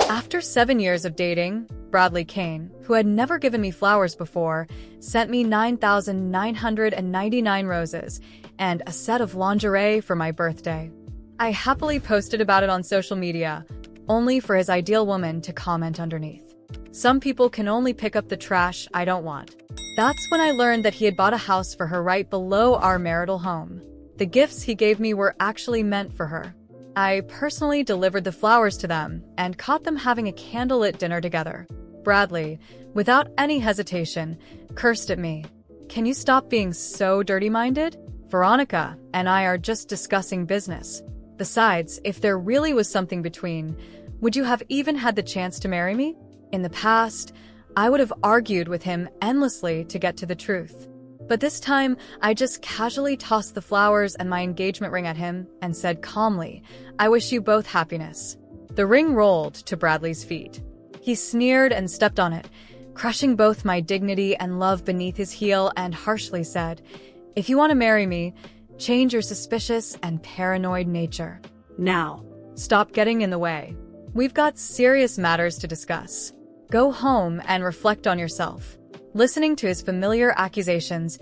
After 7 years of dating, Bradley Kane, who had never given me flowers before, sent me 9,999 roses and a set of lingerie for my birthday. I happily posted about it on social media, only for his ideal woman to comment underneath. Some people can only pick up the trash I don't want. That's when I learned that he had bought a house for her right below our marital home. The gifts he gave me were actually meant for her. I personally delivered the flowers to them and caught them having a candlelit dinner together. Bradley, without any hesitation, cursed at me. "Can you stop being so dirty-minded? Veronica and I are just discussing business. Besides, if there really was something between, would you have even had the chance to marry me?" In the past, I would have argued with him endlessly to get to the truth. But this time, I just casually tossed the flowers and my engagement ring at him and said calmly, "I wish you both happiness." The ring rolled to Bradley's feet. He sneered and stepped on it, crushing both my dignity and love beneath his heel, and harshly said, "If you want to marry me, change your suspicious and paranoid nature. Now, stop getting in the way. We've got serious matters to discuss. Go home and reflect on yourself." Listening to his familiar accusations,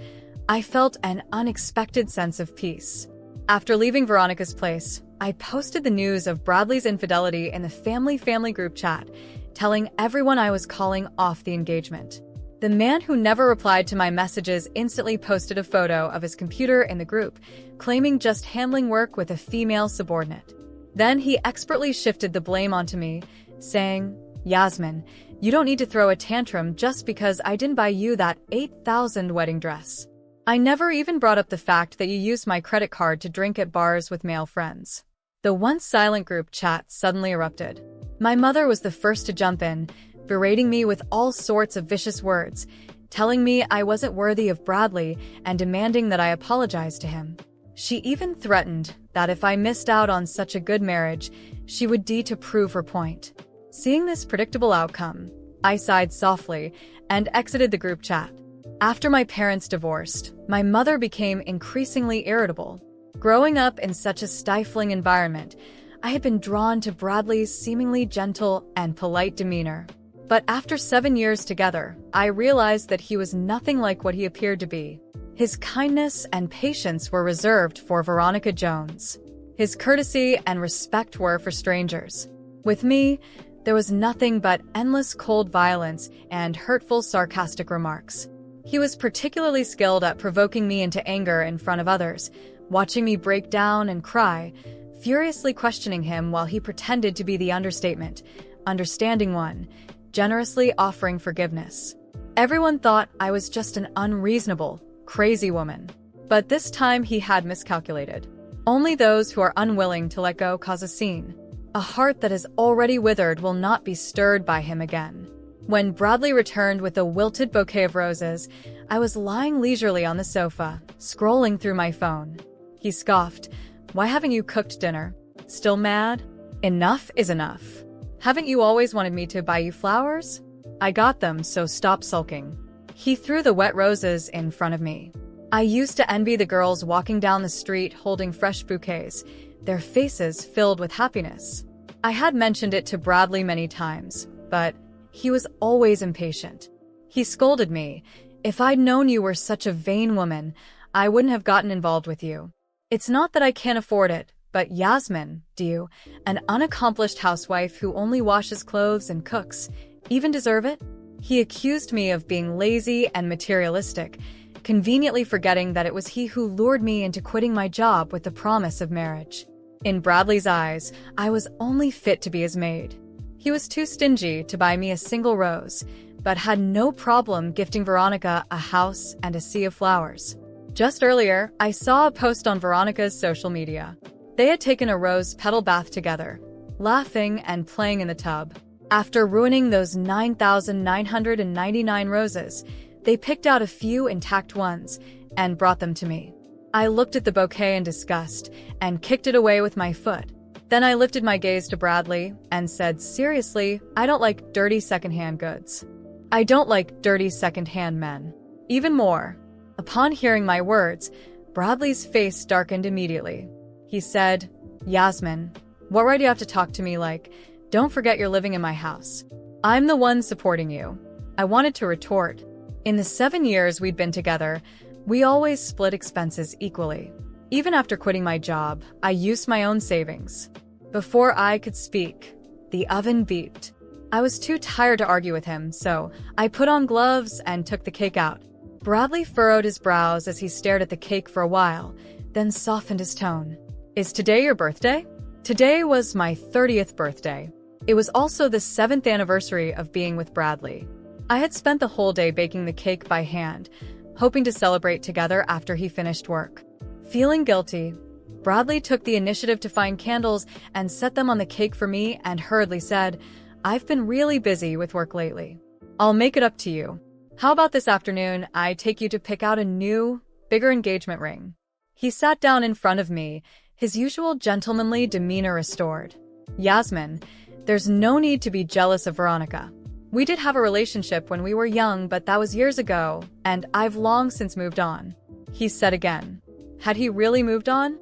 I felt an unexpected sense of peace. After leaving Veronica's place, I posted the news of Bradley's infidelity in the family group chat, telling everyone I was calling off the engagement. The man who never replied to my messages instantly posted a photo of his computer in the group, claiming just handling work with a female subordinate. Then he expertly shifted the blame onto me, saying, "Yasmin, you don't need to throw a tantrum just because I didn't buy you that $8,000 wedding dress. I never even brought up the fact that you used my credit card to drink at bars with male friends." The once silent group chat suddenly erupted. My mother was the first to jump in, berating me with all sorts of vicious words, telling me I wasn't worthy of Bradley and demanding that I apologize to him. She even threatened that if I missed out on such a good marriage, she would to prove her point. Seeing this predictable outcome, I sighed softly and exited the group chat. After my parents divorced, my mother became increasingly irritable. Growing up in such a stifling environment, I had been drawn to Bradley's seemingly gentle and polite demeanor. But after 7 years together, I realized that he was nothing like what he appeared to be. His kindness and patience were reserved for Veronica Jones. His courtesy and respect were for strangers. With me, there was nothing but endless cold violence and hurtful, sarcastic remarks. He was particularly skilled at provoking me into anger in front of others, watching me break down and cry, furiously questioning him while he pretended to be the understanding one, generously offering forgiveness. Everyone thought I was just an unreasonable, crazy woman. But this time he had miscalculated. Only those who are unwilling to let go cause a scene. A heart that is already withered will not be stirred by him again. When Bradley returned with a wilted bouquet of roses, I was lying leisurely on the sofa, scrolling through my phone. He scoffed, "Why haven't you cooked dinner? Still mad? Enough is enough. Haven't you always wanted me to buy you flowers? I got them, so stop sulking." He threw the wet roses in front of me. I used to envy the girls walking down the street holding fresh bouquets, their faces filled with happiness. I had mentioned it to Bradley many times, but he was always impatient. He scolded me, "If I'd known you were such a vain woman, I wouldn't have gotten involved with you. It's not that I can't afford it, but Yasmin, do you, an unaccomplished housewife who only washes clothes and cooks, even deserve it?" He accused me of being lazy and materialistic, conveniently forgetting that it was he who lured me into quitting my job with the promise of marriage. In Bradley's eyes, I was only fit to be his maid. He was too stingy to buy me a single rose, but had no problem gifting Veronica a house and a sea of flowers. Just earlier, I saw a post on Veronica's social media. They had taken a rose petal bath together, laughing and playing in the tub. After ruining those 9,999 roses, they picked out a few intact ones and brought them to me. I looked at the bouquet in disgust and kicked it away with my foot. Then I lifted my gaze to Bradley and said, "Seriously, I don't like dirty secondhand goods. I don't like dirty secondhand men." Even more, upon hearing my words, Bradley's face darkened immediately. He said, "Yasmin, what right do you have to talk to me like Don't forget you're living in my house. I'm the one supporting you. I wanted to retort. In the 7 years we'd been together, we always split expenses equally. Even after quitting my job, I used my own savings. Before I could speak, the oven beeped. I was too tired to argue with him, so I put on gloves and took the cake out. Bradley furrowed his brows as he stared at the cake for a while, then softened his tone. Is today your birthday? Today was my 30th birthday. It was also the 7th anniversary of being with Bradley. I had spent the whole day baking the cake by hand, hoping to celebrate together after he finished work. Feeling guilty, Bradley took the initiative to find candles and set them on the cake for me and hurriedly said, I've been really busy with work lately. I'll make it up to you. How about this afternoon I take you to pick out a new, bigger engagement ring? He sat down in front of me, his usual gentlemanly demeanor restored. Yasmin, there's no need to be jealous of Veronica. We did have a relationship when we were young, but that was years ago, and I've long since moved on. He said again. Had he really moved on?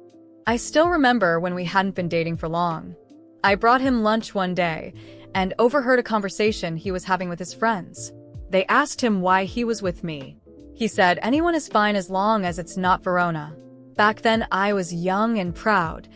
I still remember when we hadn't been dating for long. I brought him lunch one day and overheard a conversation he was having with his friends. They asked him why he was with me. He said, anyone is fine as long as it's not Verona. Back then, I was young and proud,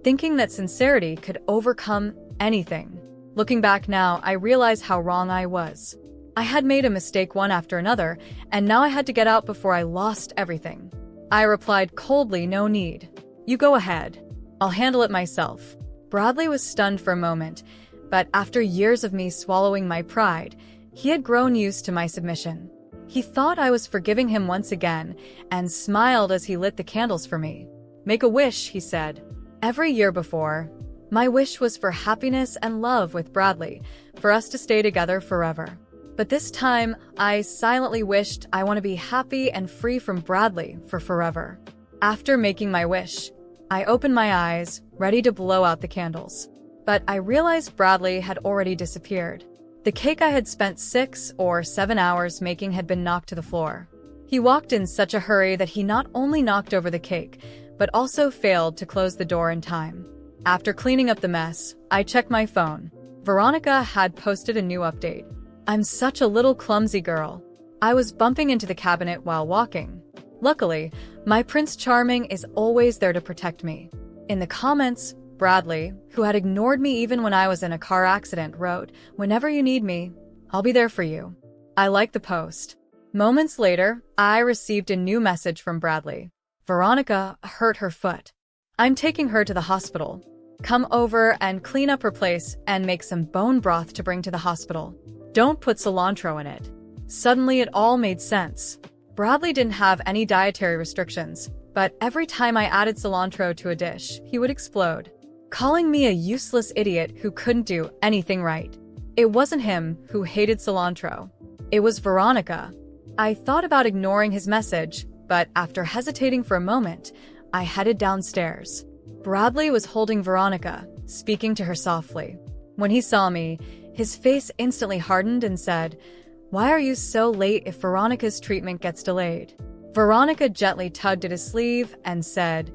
thinking that sincerity could overcome anything. Looking back now, I realize how wrong I was. I had made a mistake one after another, and now I had to get out before I lost everything. I replied coldly, no need. You go ahead. I'll handle it myself. Bradley was stunned for a moment, but after years of me swallowing my pride, he had grown used to my submission. He thought I was forgiving him once again and smiled as he lit the candles for me. Make a wish, he said. Every year before, my wish was for happiness and love with Bradley, for us to stay together forever. But this time, I silently wished I want to be happy and free from Bradley for forever. After making my wish, I opened my eyes, ready to blow out the candles. But I realized Bradley had already disappeared. The cake I had spent 6 or 7 hours making had been knocked to the floor. He walked in such a hurry that he not only knocked over the cake, but also failed to close the door in time. After cleaning up the mess, I checked my phone. Veronica had posted a new update. I'm such a little clumsy girl. I was bumping into the cabinet while walking. Luckily, my Prince Charming is always there to protect me. In the comments, Bradley, who had ignored me even when I was in a car accident, wrote, whenever you need me, I'll be there for you. I liked the post. Moments later, I received a new message from Bradley. Veronica hurt her foot. I'm taking her to the hospital. Come over and clean up her place and make some bone broth to bring to the hospital. Don't put cilantro in it. Suddenly it all made sense. Bradley didn't have any dietary restrictions, but every time I added cilantro to a dish, he would explode, calling me a useless idiot who couldn't do anything right. It wasn't him who hated cilantro. It was Veronica. I thought about ignoring his message, but after hesitating for a moment, I headed downstairs. Bradley was holding Veronica, speaking to her softly. When he saw me, his face instantly hardened and said, why are you so late if Veronica's treatment gets delayed? Veronica gently tugged at his sleeve and said,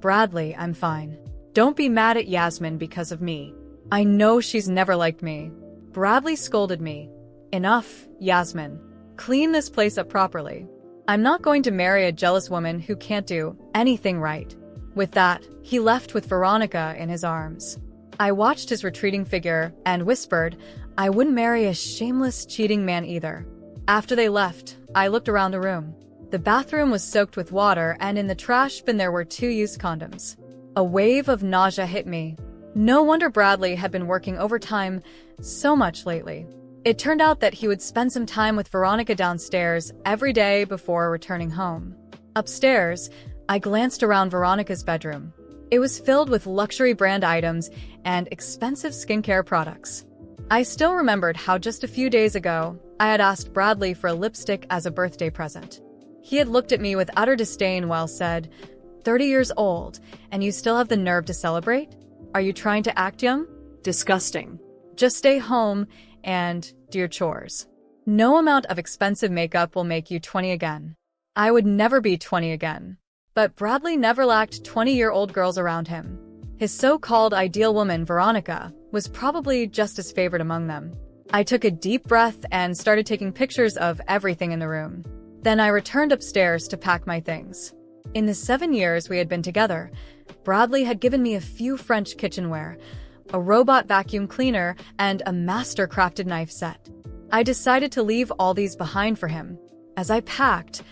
Bradley, I'm fine. Don't be mad at Yasmin because of me. I know she's never liked me. Bradley scolded me. Enough, Yasmin. Clean this place up properly. I'm not going to marry a jealous woman who can't do anything right. With that, he left with Veronica in his arms. I watched his retreating figure and whispered, I wouldn't marry a shameless, cheating man either. After they left, I looked around the room. The bathroom was soaked with water, and in the trash bin there were 2 used condoms. A wave of nausea hit me. No wonder Bradley had been working overtime so much lately. It turned out that he would spend some time with Veronica downstairs every day before returning home. Upstairs, I glanced around Veronica's bedroom. It was filled with luxury brand items and expensive skincare products. I still remembered how just a few days ago, I had asked Bradley for a lipstick as a birthday present. He had looked at me with utter disdain while said, 30 years old, and you still have the nerve to celebrate? Are you trying to act young? Disgusting. Just stay home and do your chores. No amount of expensive makeup will make you 20 again. I would never be 20 again. But Bradley never lacked 20-year-old girls around him. His so-called ideal woman, Veronica, was probably just as favored among them. I took a deep breath and started taking pictures of everything in the room. Then I returned upstairs to pack my things. In the 7 years we had been together, Bradley had given me a few French kitchenware, a robot vacuum cleaner, and a master-crafted knife set. I decided to leave all these behind for him. As I packed,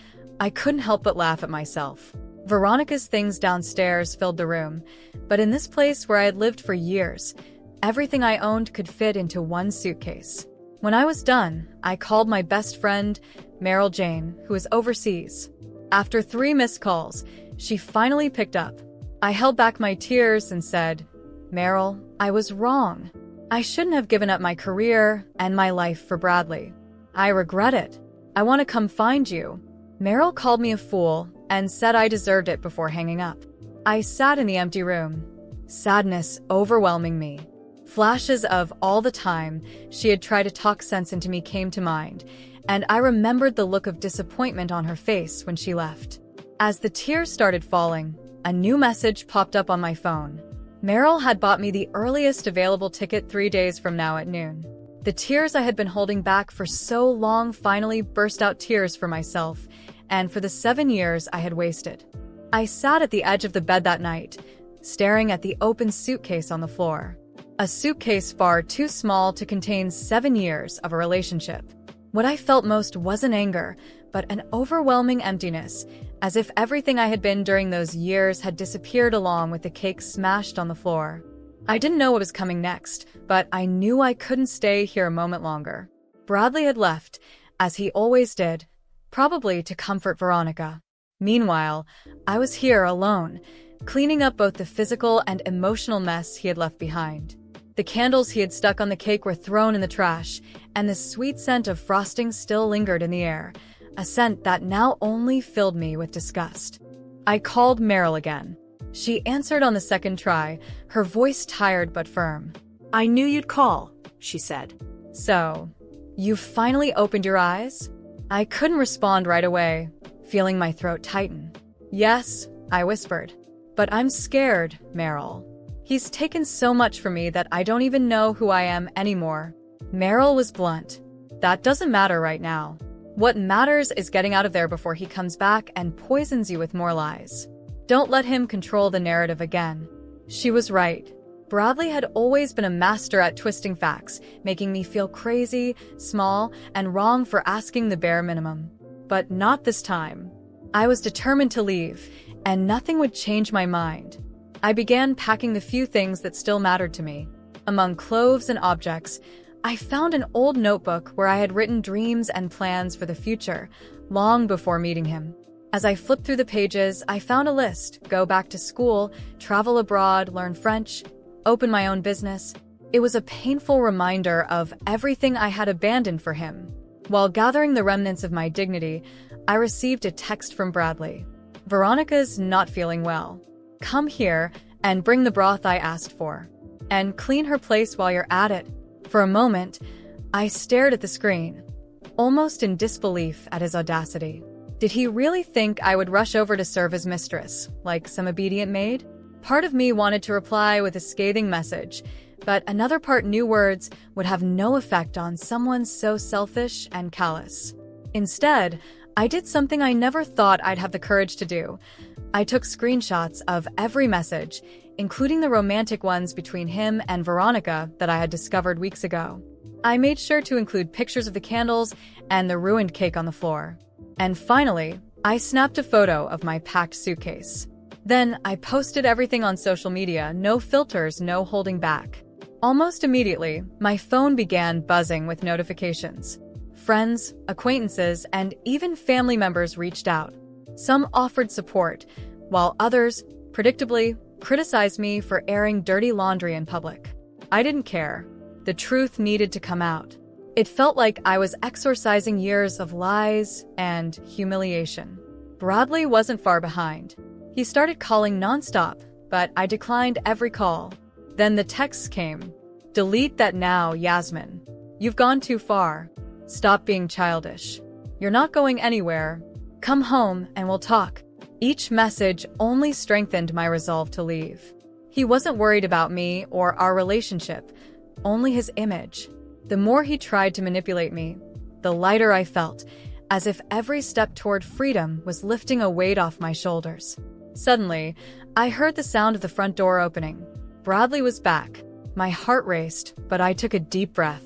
I couldn't help but laugh at myself. Veronica's things downstairs filled the room, but in this place where I had lived for years, everything I owned could fit into one suitcase. When I was done, I called my best friend, Meryl Jane, who was overseas. After 3 missed calls, she finally picked up. I held back my tears and said, "Meryl, I was wrong. I shouldn't have given up my career and my life for Bradley. I regret it. I want to come find you." Meryl called me a fool and said I deserved it before hanging up. I sat in the empty room, sadness overwhelming me. Flashes of all the time she had tried to talk sense into me came to mind, and I remembered the look of disappointment on her face when she left. As the tears started falling, a new message popped up on my phone. Meryl had bought me the earliest available ticket 3 days from now at noon. The tears I had been holding back for so long finally burst out, tears for myself and for the 7 years I had wasted. I sat at the edge of the bed that night, staring at the open suitcase on the floor. A suitcase far too small to contain 7 years of a relationship. What I felt most wasn't anger, but an overwhelming emptiness, as if everything I had been during those years had disappeared along with the cake smashed on the floor. I didn't know what was coming next, but I knew I couldn't stay here a moment longer. Bradley had left, as he always did, probably to comfort Veronica. Meanwhile, I was here alone, cleaning up both the physical and emotional mess he had left behind. The candles he had stuck on the cake were thrown in the trash, and the sweet scent of frosting still lingered in the air, a scent that now only filled me with disgust. I called Meryl again. She answered on the second try, her voice tired but firm. "I knew you'd call," she said. "So, you finally opened your eyes?" I couldn't respond right away, feeling my throat tighten. "Yes," I whispered. "But I'm scared, Meryl. He's taken so much from me that I don't even know who I am anymore." Meryl was blunt. "That doesn't matter right now. What matters is getting out of there before he comes back and poisons you with more lies. Don't let him control the narrative again." She was right. Bradley had always been a master at twisting facts, making me feel crazy, small, and wrong for asking the bare minimum. But not this time. I was determined to leave, and nothing would change my mind. I began packing the few things that still mattered to me. Among clothes and objects, I found an old notebook where I had written dreams and plans for the future, long before meeting him. As I flipped through the pages, I found a list: go back to school, travel abroad, learn French, open my own business. It was a painful reminder of everything I had abandoned for him. While gathering the remnants of my dignity, I received a text from Bradley. "Veronica's not feeling well. Come here and bring the broth I asked for. And clean her place while you're at it." For a moment, I stared at the screen, almost in disbelief at his audacity. Did he really think I would rush over to serve his mistress, like some obedient maid? Part of me wanted to reply with a scathing message, but another part knew words would have no effect on someone so selfish and callous. Instead, I did something I never thought I'd have the courage to do. I took screenshots of every message, including the romantic ones between him and Veronica that I had discovered weeks ago. I made sure to include pictures of the candles and the ruined cake on the floor. And finally, I snapped a photo of my packed suitcase. Then I posted everything on social media, no filters, no holding back. Almost immediately, my phone began buzzing with notifications. Friends, acquaintances, and even family members reached out. Some offered support, while others, predictably, criticized me for airing dirty laundry in public. I didn't care. The truth needed to come out. It felt like I was exorcising years of lies and humiliation. Bradley wasn't far behind. He started calling nonstop, but I declined every call. Then the texts came. "Delete that now, Yasmin. You've gone too far. Stop being childish. You're not going anywhere. Come home and we'll talk." Each message only strengthened my resolve to leave. He wasn't worried about me or our relationship, only his image. The more he tried to manipulate me, the lighter I felt, as if every step toward freedom was lifting a weight off my shoulders. Suddenly, I heard the sound of the front door opening. Bradley was back. My heart raced, but I took a deep breath.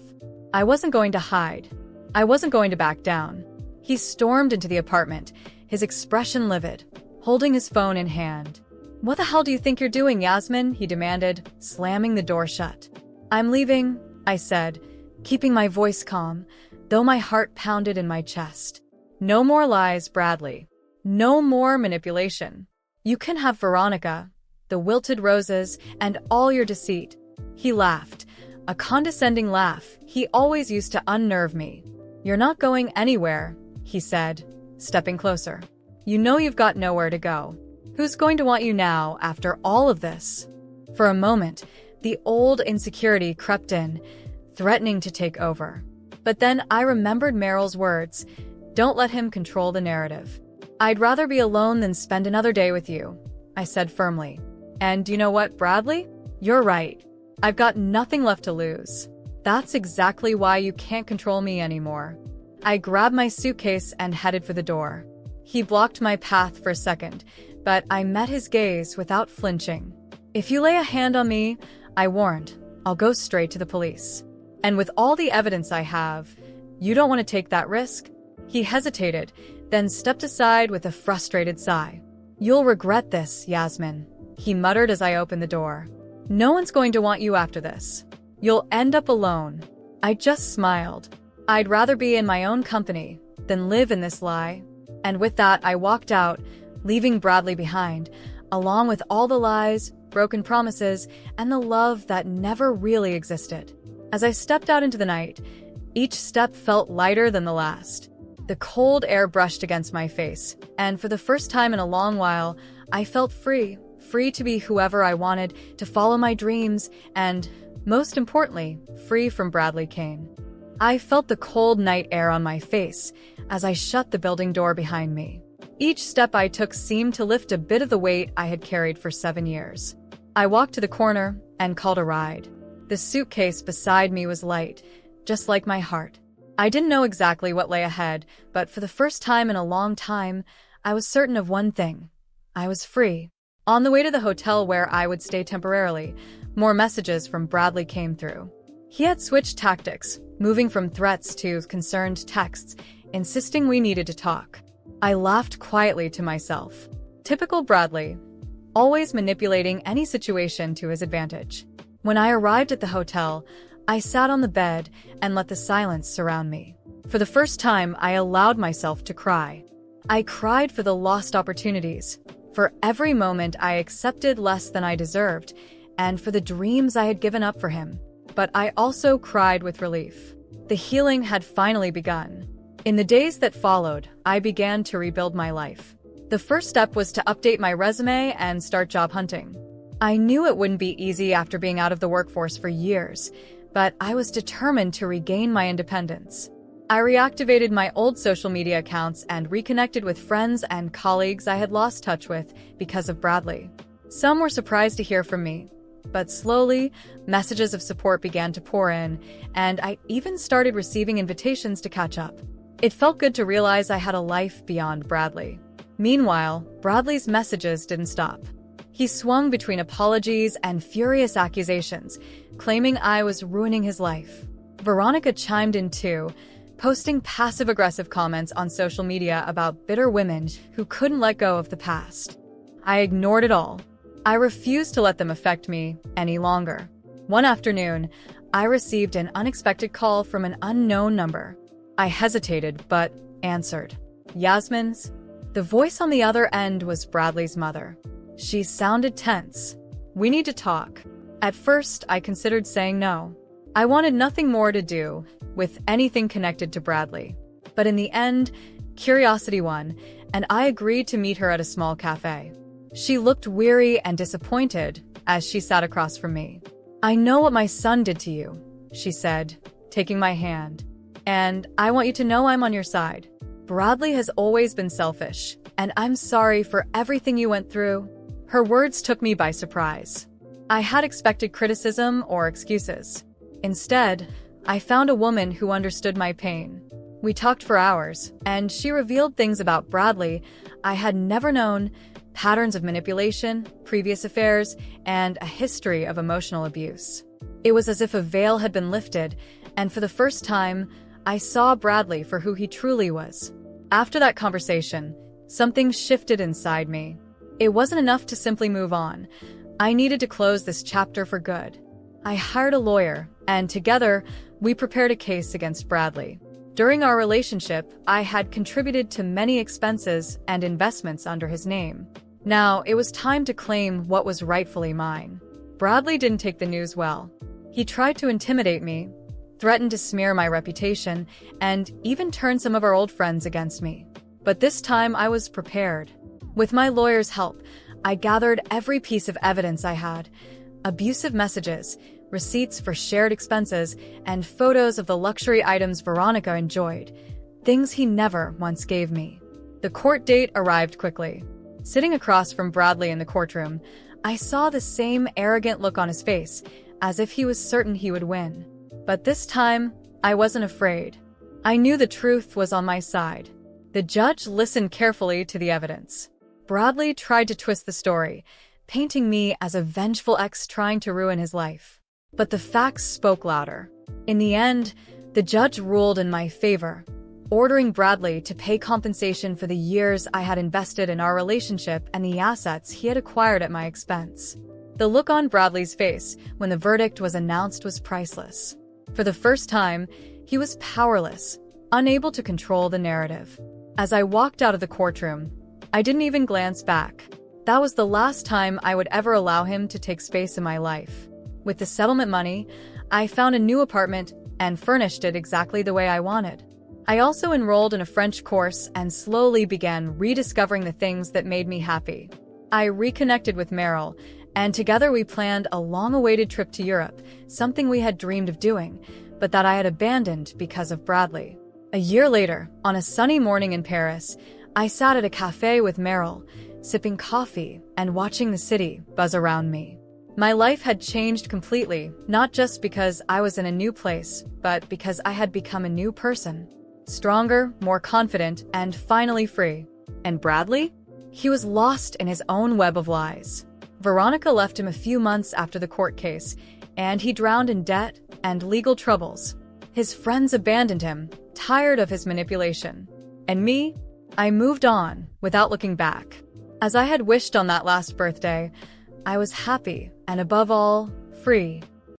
I wasn't going to hide. I wasn't going to back down. He stormed into the apartment, his expression livid, holding his phone in hand. "What the hell do you think you're doing, Yasmin?" he demanded, slamming the door shut. "I'm leaving," I said, keeping my voice calm, though my heart pounded in my chest. "No more lies, Bradley. No more manipulation. You can have Veronica, the wilted roses, and all your deceit." He laughed, a condescending laugh he always used to unnerve me. "You're not going anywhere," he said, stepping closer. "You know you've got nowhere to go. Who's going to want you now after all of this?" For a moment, the old insecurity crept in, threatening to take over. But then I remembered Meryl's words, "Don't let him control the narrative." "I'd rather be alone than spend another day with you," I said firmly. "And you know what, Bradley? You're right. I've got nothing left to lose. That's exactly why you can't control me anymore." I grabbed my suitcase and headed for the door. He blocked my path for a second, but I met his gaze without flinching. "If you lay a hand on me," I warned, "I'll go straight to the police. And with all the evidence I have, you don't want to take that risk?" He hesitated, then stepped aside with a frustrated sigh. "You'll regret this, Yasmin," he muttered as I opened the door. "No one's going to want you after this. You'll end up alone." I just smiled. I'd rather be in my own company than live in this lie. And with that, I walked out, leaving Bradley behind, along with all the lies, broken promises, and the love that never really existed. As I stepped out into the night, each step felt lighter than the last. The cold air brushed against my face, and for the first time in a long while, I felt free to be whoever I wanted, to follow my dreams, and, most importantly, free from Bradley Kane. I felt the cold night air on my face as I shut the building door behind me. Each step I took seemed to lift a bit of the weight I had carried for 7 years. I walked to the corner and called a ride. The suitcase beside me was light, just like my heart. I didn't know exactly what lay ahead, but for the first time in a long time, I was certain of one thing. I was free. On the way to the hotel where I would stay temporarily, more messages from Bradley came through. He had switched tactics, moving from threats to concerned texts, insisting we needed to talk. I laughed quietly to myself. Typical Bradley, always manipulating any situation to his advantage. When I arrived at the hotel, I sat on the bed and let the silence surround me. For the first time, I allowed myself to cry. I cried for the lost opportunities, for every moment I accepted less than I deserved, and for the dreams I had given up for him. But I also cried with relief. The healing had finally begun. In the days that followed, I began to rebuild my life. The first step was to update my resume and start job hunting. I knew it wouldn't be easy after being out of the workforce for years, but I was determined to regain my independence. I reactivated my old social media accounts and reconnected with friends and colleagues I had lost touch with because of Bradley. Some were surprised to hear from me, but slowly, messages of support began to pour in, and I even started receiving invitations to catch up. It felt good to realize I had a life beyond Bradley. Meanwhile, Bradley's messages didn't stop. He swung between apologies and furious accusations, claiming I was ruining his life. Veronica chimed in too, posting passive-aggressive comments on social media about bitter women who couldn't let go of the past. I ignored it all. I refused to let them affect me any longer. One afternoon, I received an unexpected call from an unknown number. I hesitated, but answered. "Yasmin's?" The voice on the other end was Bradley's mother. She sounded tense. "We need to talk." At first, I considered saying no. I wanted nothing more to do with anything connected to Bradley. But in the end, curiosity won, and I agreed to meet her at a small cafe. She looked weary and disappointed as she sat across from me. "I know what my son did to you," she said, taking my hand. "And I want you to know I'm on your side. Bradley has always been selfish, and I'm sorry for everything you went through." Her words took me by surprise. I had expected criticism or excuses. Instead, I found a woman who understood my pain. We talked for hours, and she revealed things about Bradley I had never known: patterns of manipulation, previous affairs, and a history of emotional abuse. It was as if a veil had been lifted, and for the first time, I saw Bradley for who he truly was. After that conversation, something shifted inside me. It wasn't enough to simply move on. I needed to close this chapter for good. I hired a lawyer, and together, we prepared a case against Bradley. During our relationship, I had contributed to many expenses and investments under his name. Now, it was time to claim what was rightfully mine. Bradley didn't take the news well. He tried to intimidate me, threatened to smear my reputation, and even turn some of our old friends against me. But this time, I was prepared. With my lawyer's help, I gathered every piece of evidence I had: abusive messages, receipts for shared expenses, and photos of the luxury items Veronica enjoyed, things he never once gave me. The court date arrived quickly. Sitting across from Bradley in the courtroom, I saw the same arrogant look on his face, as if he was certain he would win. But this time, I wasn't afraid. I knew the truth was on my side. The judge listened carefully to the evidence. Bradley tried to twist the story, painting me as a vengeful ex trying to ruin his life. But the facts spoke louder. In the end, the judge ruled in my favor, ordering Bradley to pay compensation for the years I had invested in our relationship and the assets he had acquired at my expense. The look on Bradley's face when the verdict was announced was priceless. For the first time, he was powerless, unable to control the narrative. As I walked out of the courtroom, I didn't even glance back. That was the last time I would ever allow him to take space in my life. With the settlement money, I found a new apartment and furnished it exactly the way I wanted. I also enrolled in a French course and slowly began rediscovering the things that made me happy. I reconnected with Meryl, and together we planned a long-awaited trip to Europe, something we had dreamed of doing, but that I had abandoned because of Bradley. A year later, on a sunny morning in Paris, I sat at a cafe with Meryl, sipping coffee and watching the city buzz around me. My life had changed completely, not just because I was in a new place, but because I had become a new person. Stronger, more confident, and finally free. And Bradley? He was lost in his own web of lies. Veronica left him a few months after the court case, and he drowned in debt and legal troubles. His friends abandoned him, tired of his manipulation. And me? I moved on, without looking back. As I had wished on that last birthday, I was happy, and above all, free.